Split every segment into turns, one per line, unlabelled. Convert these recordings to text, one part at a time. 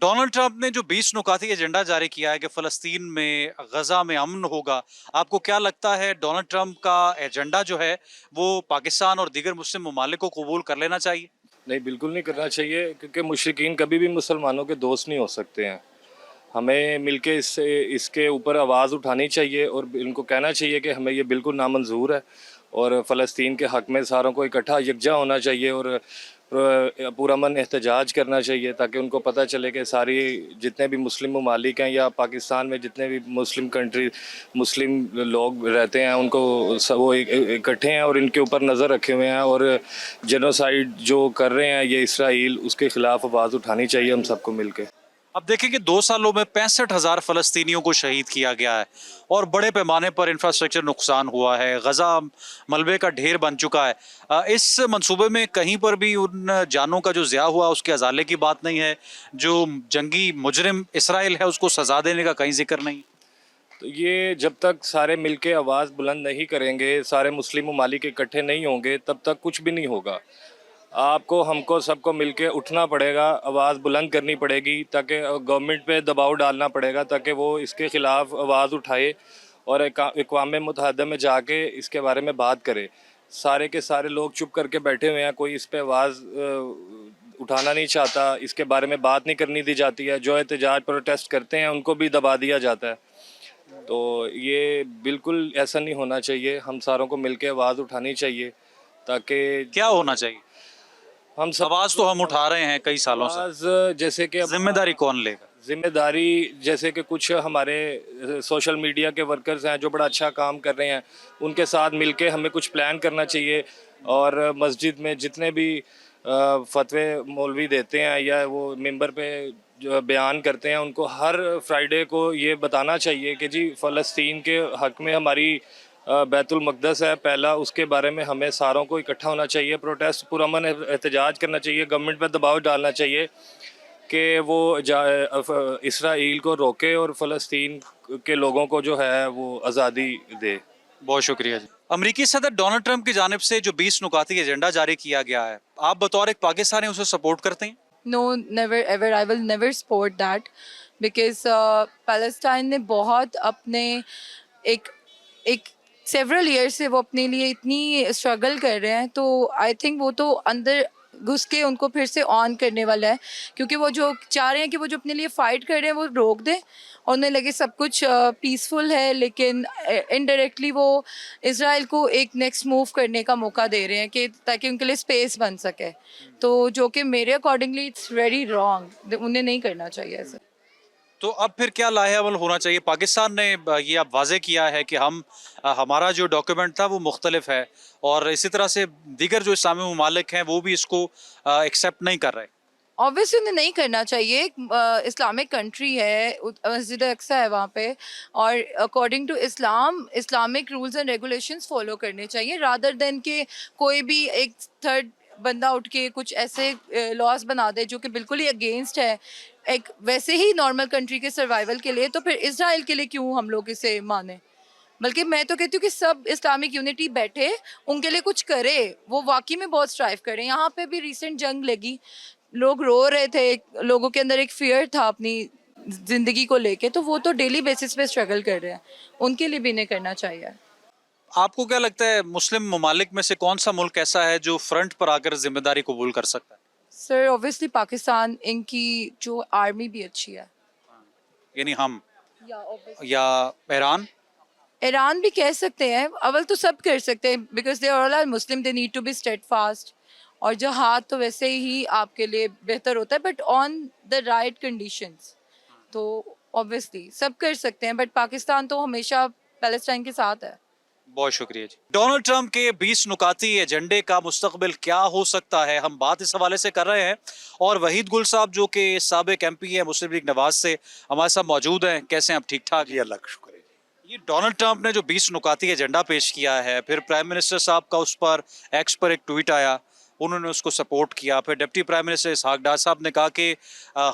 Donald Trump ने जो 20 नुकाती agenda जारी किया है कि फ़लस्तीन में, गज़ा में अमन होगा, आपको क्या लगता है डोनाल्ड ट्रंप का एजेंडा जो है वो पाकिस्तान और दीगर मुस्लिम ममालिक को कबूल कर लेना चाहिए?
नहीं, बिल्कुल नहीं करना चाहिए, क्योंकि मुशरिकीन कभी भी मुसलमानों के दोस्त नहीं हो सकते हैं। हमें मिलके इसके ऊपर आवाज़ उठानी चाहिए और इनको कहना चाहिए कि हमें ये बिल्कुल नामंजूर है, और फ़लस्तीन के हक़ में सारों को इकट्ठा यकजा होना चाहिए और पुरअमन एहतजाज करना चाहिए, ताकि उनको पता चले कि सारी जितने भी मुस्लिम ममालिक हैं या पाकिस्तान में जितने भी मुस्लिम लोग रहते हैं, उनको वो इकट्ठे हैं और इनके ऊपर नज़र रखे हुए हैं, और जेनोसाइड जो कर रहे हैं ये इसराइल, उसके ख़िलाफ़ आवाज़ उठानी चाहिए हम सबको मिल के।
अब देखें कि 2 सालों में 65,000 फ़लस्तीनियों को शहीद किया गया है और बड़े पैमाने पर इंफ्रास्ट्रक्चर नुकसान हुआ है। गज़ा मलबे का ढेर बन चुका है। इस मंसूबे में कहीं पर भी उन जानों का जो ज़िया हुआ उसके अज़ाले की बात नहीं है। जो जंगी मुजरिम इसराइल है उसको सज़ा देने का कहीं ज़िक्र नहीं।
तो ये जब तक सारे मिलके आवाज़ बुलंद नहीं करेंगे, सारे मुस्लिम ममालिक इकट्ठे नहीं होंगे, तब तक कुछ भी नहीं होगा। आपको हमको सबको मिलके उठना पड़ेगा, आवाज़ बुलंद करनी पड़ेगी, ताकि गवर्नमेंट पे दबाव डालना पड़ेगा, ताकि वो इसके ख़िलाफ़ आवाज़ उठाए और अक़वाम मुत्तहिदा में जाके इसके बारे में बात करे। सारे के सारे लोग चुप करके बैठे हुए हैं, कोई इस पे आवाज़ उठाना नहीं चाहता, इसके बारे में बात नहीं करनी दी जाती है। जो एहतजाज प्रोटेस्ट करते हैं उनको भी दबा दिया जाता है। तो ये बिल्कुल ऐसा नहीं होना चाहिए, हम सारों को मिलके आवाज़ उठानी चाहिए, ताकि
क्या होना चाहिए?
हम सब
आवाज़ तो हम उठा रहे हैं कई सालों से।
आवाज़, जैसे कि
ज़िम्मेदारी कौन लेगा?
ज़िम्मेदारी, जैसे कि कुछ हमारे सोशल मीडिया के वर्कर्स हैं जो बड़ा अच्छा काम कर रहे हैं, उनके साथ मिलके हमें कुछ प्लान करना चाहिए, और मस्जिद में जितने भी फतवे मौलवी देते हैं या वो मिंबर पे जो बयान करते हैं, उनको हर फ्राइडे को ये बताना चाहिए कि जी फ़लस्तीन के हक़ में हमारी बैतुल मक़दस है पहला, उसके बारे में हमें सारों को इकट्ठा होना चाहिए, प्रोटेस्ट पुरअमन एहतजाज करना चाहिए, गवर्नमेंट पर दबाव डालना चाहिए कि वो इसराइल को रोके और फ़लस्तीन के लोगों को जो है वो आज़ादी दे।
बहुत शुक्रिया जी। अमरीकी सदर डोनाल्ड ट्रंप की जानिब से जो 20 नुकाती एजेंडा जारी किया गया है, आप बतौर एक पाकिस्तानी उसे सपोर्ट करते हैं?
No, never ever. I will never support that because Palestine ने बहुत अपने एक एक several years से वो अपने लिए इतनी struggle कर रहे हैं, तो I think वो तो अंदर घुस के उनको फिर से ऑन करने वाला है, क्योंकि वो जो चाह रहे हैं कि वो जो अपने लिए फ़ाइट कर रहे हैं वो रोक दें और उन्हें लगे सब कुछ पीसफुल है, लेकिन इनडायरेक्टली वो इसराइल को एक नेक्स्ट मूव करने का मौका दे रहे हैं कि ताकि उनके लिए स्पेस बन सके, तो जो कि मेरे अकॉर्डिंगली इट्स वेरी रॉन्ग, उन्हें नहीं करना चाहिए ऐसा।
तो अब फिर क्या लाहेअमल होना चाहिए? पाकिस्तान ने ये अब वाज़े किया है कि हमारा जो डॉक्यूमेंट था वो मुख्तलिफ है और इसी तरह से दीगर जो इस्लामी ममालिक हैं वो भी इसको एक्सेप्ट नहीं कर रहे।
ऑब्वियसली उन्हें नहीं करना चाहिए, इस्लामिक कंट्री है, मस्जिद अक्सा है वहाँ पे, और according to Islam Islamic rules and regulations follow करने चाहिए, रादर देन कि कोई भी एक थर्ड बंदा उठ के कुछ ऐसे लॉज बना दे जो कि बिल्कुल ही अगेंस्ट है एक वैसे ही नॉर्मल कंट्री के सर्वाइवल के लिए। तो फिर इसराइल के लिए क्यों हम लोग इसे माने? बल्कि मैं तो कहती हूँ कि सब इस्लामिक यूनिटी बैठे उनके लिए कुछ करे, वो वाकई में बहुत स्ट्राइव करें। यहाँ पे भी रिसेंट जंग लगी, लोग रो रहे थे, लोगों के अंदर एक फियर था अपनी ज़िंदगी को लेके, तो वो तो डेली बेसिस पे स्ट्रगल कर रहे हैं, उनके लिए भी इन्हें करना चाहिए।
आपको क्या लगता है मुस्लिम ममालिक में से कौन सा मुल्क ऐसा है जो फ्रंट पर आकर जिम्मेदारी कबूल कर सकता है?
सर ऑब्वियसली पाकिस्तान, इनकी जो आर्मी भी अच्छी है।
यानी हम
या
या ईरान?
ईरान भी कह सकते हैं, अव्वल तो सब कर सकते हैं because they all are Muslim, they need to be steadfast, और जहाद तो वैसे ही आपके लिए बेहतर होता है but on the right conditions, तो ऑब्वियसली सब कर सकते हैं, बट पाकिस्तान तो हमेशा पैलेस्टाइन के साथ है।
बहुत शुक्रिया जी। डोनाल्ड ट्रंप के 20 नुकाती एजेंडे का मुस्तकबिल क्या हो सकता है, हम बात इस हवाले से कर रहे हैं और वहीद गुल साहब जो कि साबिक एमपी है मुस्लिम लीग नवाज से, हमारे साथ मौजूद हैं। कैसे हैं आप? ठीक ठाक?
जी अल्लाह का शुक्र है।
ये डोनाल्ड ट्रंप ने जो 20 नुकाती एजेंडा पेश किया है, फिर प्राइम मिनिस्टर साहब का उस पर एक्स पर एक ट्वीट आया, उन्होंने उसको सपोर्ट किया, फिर डिप्टी प्राइम मिनिस्टर इसहाक डार साहब ने कहा कि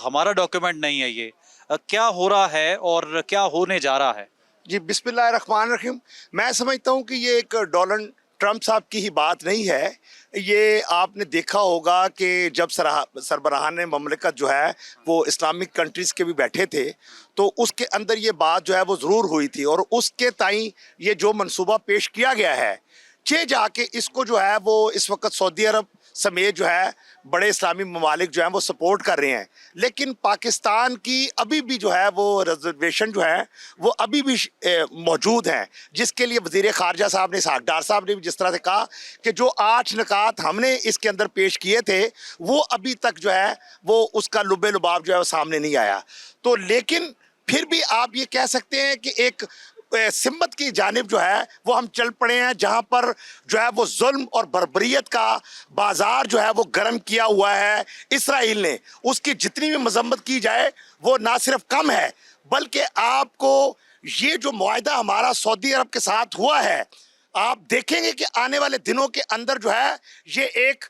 हमारा डॉक्यूमेंट नहीं है ये। क्या हो रहा है और क्या होने जा रहा है?
जी बिस्मिल्लाहिर्रहमानिर्रहीम। मैं समझता हूँ कि ये एक डोनाल्ड ट्रंप साहब की ही बात नहीं है, ये आपने देखा होगा कि जब सरबराहान ममलिकत जो है वो इस्लामिक कंट्रीज़ के भी बैठे थे, तो उसके अंदर ये बात जो है वो ज़रूर हुई थी, और उसके ताईं ये जो मंसूबा पेश किया गया है, चे जाके इसको जो है वो इस वक्त सऊदी अरब समेत जो है बड़े इस्लामी ममालिक जो हैं वो सपोर्ट कर रहे हैं। लेकिन पाकिस्तान की अभी भी जो है वो रिजर्वेशन जो है वो अभी भी मौजूद हैं, जिसके लिए वज़ीर ख़ारजा साहब ने, इसहाक़ डार साहब ने भी जिस तरह से कहा कि जो 8 निकात हमने इसके अंदर पेश किए थे वो अभी तक जो है वो उसका लुबे लुबाब जो है वो सामने नहीं आया। तो लेकिन फिर भी आप ये कह सकते हैं कि एक सिम्मत की जानिब जो है वो हम चल पड़े हैं, जहाँ पर जो है वो जुल्म और बर्बरियत का बाजार जो है वो गर्म किया हुआ है इसराइल ने। उसकी जितनी भी मजम्मत की जाए वो ना सिर्फ कम है, बल्कि आपको ये जो मुआहदा हमारा सऊदी अरब के साथ हुआ है, आप देखेंगे कि आने वाले दिनों के अंदर जो है ये एक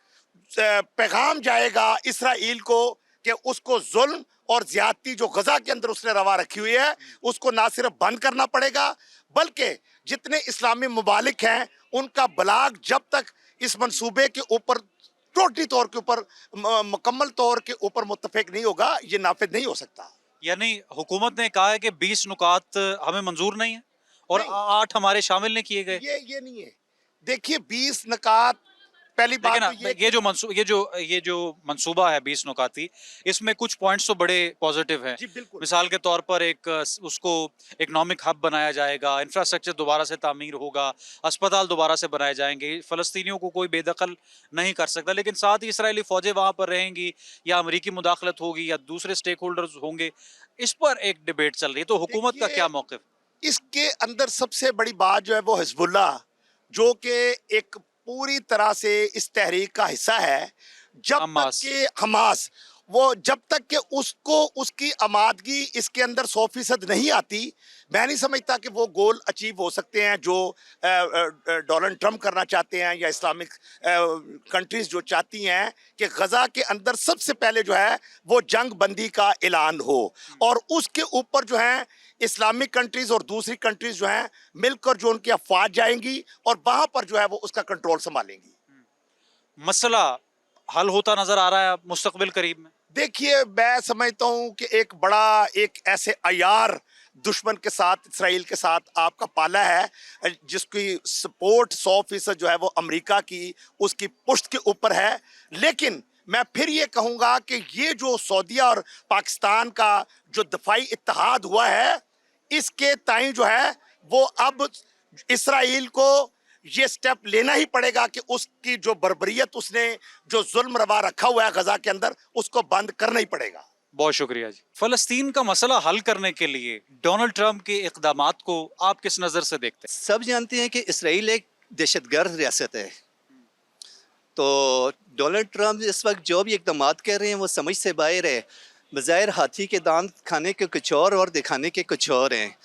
पैगाम जाएगा इसराइल को कि उसको जुल्म और ज्यादती जो गजा के अंदर उसने रवा रखी हुई है उसको ना सिर्फ बंद करना पड़ेगा, बल्कि जितने इस्लामी ममालिक हैं उनका बलाग जब तक इस मंसूबे के ऊपर टोटली तौर के ऊपर मुकम्मल तौर के ऊपर मुत्तफिक नहीं होगा, ये नाफिज नहीं हो सकता।
यानी हुकूमत ने कहा है कि 20 नुकात हमें मंजूर नहीं है और
नहीं।
8 हमारे शामिल नहीं किए गए।
ये नहीं है। देखिए 20 नकात, पहली बात
लेकिन
तो
ये जो मंसूबा है 20 नुकाती, इसमें कुछ पॉइंट्स तो बड़े पॉजिटिव हैं।
जी बिल्कुल।
मिसाल के तौर पर उसको इकोनॉमिक हब बनाया जाएगा, इंफ्रास्ट्रक्चर दोबारा से तामीर होगा, अस्पताल दोबारा से बनाए जाएंगे, फ़लस्तीनियों को कोई बेदखल नहीं कर सकता। लेकिन साथ ही इसराइली फ़ौजें वहाँ पर रहेंगी या अमरीकी मुदाखलत होगी या दूसरे स्टेक होल्डर्स होंगे, इस पर एक डिबेट चल रही है। तो हुकूमत का क्या मौक़िफ़?
इसके अंदर सबसे बड़ी बात जो है वो हिजबुल्लाह, जो कि एक पूरी तरह से इस तहरीक का हिस्सा है, जब तक कि हमास वो जब तक कि उसको उसकी आमादगी इसके अंदर 100% नहीं आती, मैं नहीं समझता कि वो गोल अचीव हो सकते हैं जो डोनाल्ड ट्रंप करना चाहते हैं या इस्लामिक कंट्रीज जो चाहती हैं कि गजा के अंदर सबसे पहले जो है वो जंग बंदी का ऐलान हो, और उसके ऊपर जो है इस्लामिक कंट्रीज और दूसरी कंट्रीज जो हैं मिलकर जो उनकी अफवाज जाएंगी और वहां पर जो है वो उसका कंट्रोल संभालेंगी।
मसला हल होता नजर आ रहा है मुस्तकबिल करीब में?
देखिए मैं समझता हूँ कि एक बड़ा एक ऐसे अयार दुश्मन के साथ, इसराइल के साथ आपका पाला है जिसकी सपोर्ट 100% जो है वो अमेरिका की उसकी पुश्त के ऊपर है। लेकिन मैं फिर ये कहूँगा कि ये जो सऊदीया और पाकिस्तान का जो दफाई इत्तेहाद हुआ है, इसके ताईं जो है वो अब इसराइल को ये स्टेप लेना ही पड़ेगा कि उसकी जो बर्बरियत, उसने जो जुल्म रवा रखा हुआ है गजा के अंदर, उसको बंद करना ही पड़ेगा।
बहुत शुक्रिया जी। फलस्तीन का मसला हल करने के लिए डोनाल्ड ट्रंप के इक़दामात को आप किस नज़र से देखते हैं?
सब जानते हैं कि इसराइल एक दहशतगर्द रियासत है, तो डोनाल्ड ट्रंप इस वक्त जो भी इक़दामात कर रहे हैं वो समझ से बाहर है। बज़ाहिर हाथी के दांत खाने के कुछ और दिखाने के कुछ और हैं।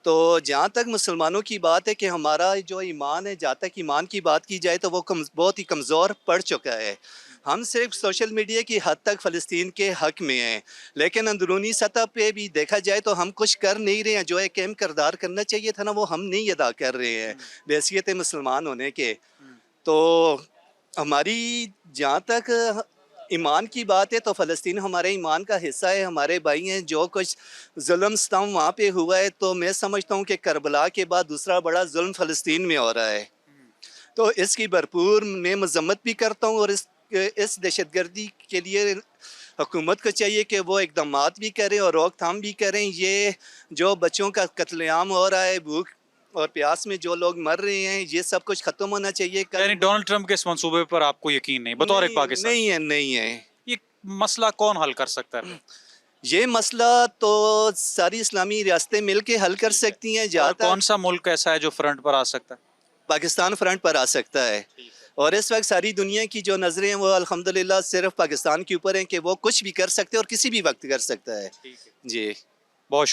तो जहाँ तक मुसलमानों की बात है कि हमारा जो ईमान है, जहाँ तक ईमान की बात की जाए तो वो बहुत ही कमज़ोर पड़ चुका है। हम सिर्फ सोशल मीडिया की हद तक फ़लस्तीन के हक़ में हैं, लेकिन अंदरूनी सतह पे भी देखा जाए तो हम कुछ कर नहीं रहे हैं। जो एक अहम किरदार करना चाहिए था ना, वो हम नहीं अदा कर रहे हैं बहैसियत मुसलमान होने के। तो हमारी जहाँ तक ईमान की बात है तो फ़लस्तीन हमारे ईमान का हिस्सा है, हमारे भाई हैं। जो कुछ जुल्म सितम वहाँ पे हुआ है, तो मैं समझता हूँ कि करबला के बाद दूसरा बड़ा जुल्म फ़लस्तीन में हो रहा है। तो इसकी भरपूर मैं मजम्मत भी करता हूँ, और इस दहशतगर्दी के लिए हुकूमत को चाहिए कि वो इक़दामात भी करें और रोकथाम भी करें। ये जो बच्चों का कत्लेआम हो रहा है, भूख और प्यास में जो लोग मर रहे हैं, ये सब कुछ खत्म होना चाहिए।
यानी डोनाल्ड ट्रंप के इस मंसूबे पर आपको यकीन नहीं बतौर एक पाकिस्तान?
नहीं है।
ये मसला कौन हल कर सकता है?
ये मसला तो सारी इस्लामी रियासतें मिल के हल कर सकती हैं।
और कौन सा मुल्क ऐसा है जो फ्रंट पर आ सकता है?
पाकिस्तान फ्रंट पर आ सकता है। और इस वक्त सारी दुनिया की जो नज़रें हैं वो अल्हम्दुलिल्लाह सिर्फ पाकिस्तान के ऊपर हैं कि वो कुछ भी कर सकते हैं और किसी भी वक्त कर सकता है। जी।